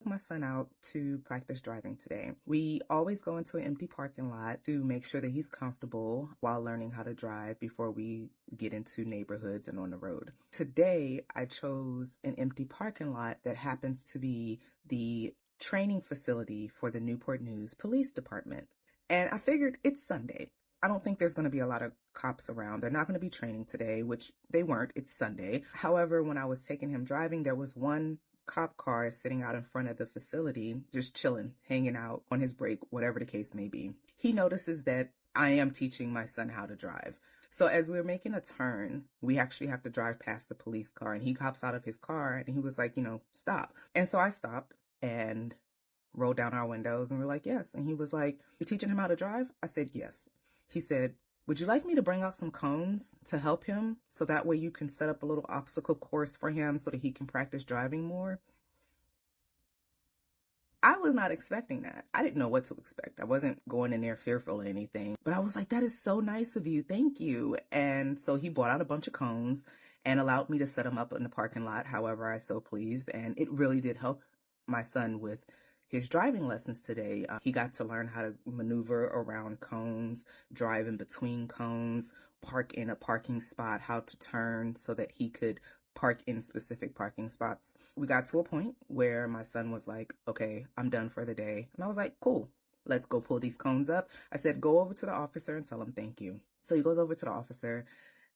My son out to practice driving today. We always go into an empty parking lot to make sure that he's comfortable while learning how to drive before we get into neighborhoods and on the road. Today, I chose an empty parking lot that happens to be the training facility for the Newport News Police Department. And I figured it's Sunday. I don't think there's going to be a lot of cops around. They're not going to be training today, which they weren't. It's Sunday. However, when I was taking him driving, there was one cop car sitting out in front of the facility, just chilling, hanging out on his break, whatever the case may be. He notices that I am teaching my son how to drive. So as we're making a turn, we actually have to drive past the police car, and he hops out of his car and he was like, stop. And so I stopped and rolled down our windows and we're like, yes. And he was like, you're teaching him how to drive? I said, yes. He said, would you like me to bring out some cones to help him so that way you can set up a little obstacle course for him so that he can practice driving more? I was not expecting that. I didn't know what to expect. I wasn't going in there fearful or anything, but I was like, that is so nice of you. Thank you. And so he bought out a bunch of cones and allowed me to set them up in the parking lot however I so pleased. And it really did help my son with his driving lessons today. He got to learn how to maneuver around cones, drive in between cones, park in a parking spot, how to turn so that he could park in specific parking spots. We got to a point where my son was like, okay, I'm done for the day. And I was like, cool, let's go pull these cones up. I said, go over to the officer and tell him thank you. So he goes over to the officer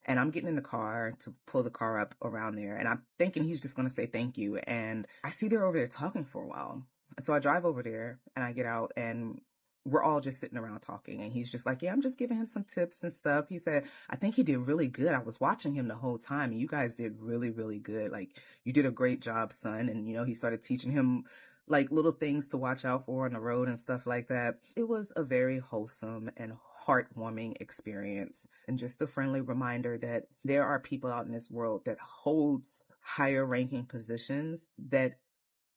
and I'm getting in the car to pull the car up around there. And I'm thinking he's just going to say thank you. And I see they're over there talking for a while. So I drive over there and I get out and we're all just sitting around talking. And he's just like, yeah, I'm just giving him some tips and stuff. He said, I think he did really good. I was watching him the whole time and you guys did really, really good. Like, you did a great job, son. And, he started teaching him like little things to watch out for on the road and stuff like that. It was a very wholesome and heartwarming experience, and just a friendly reminder that there are people out in this world that holds higher ranking positions that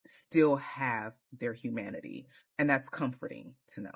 still have their humanity, and that's comforting to know.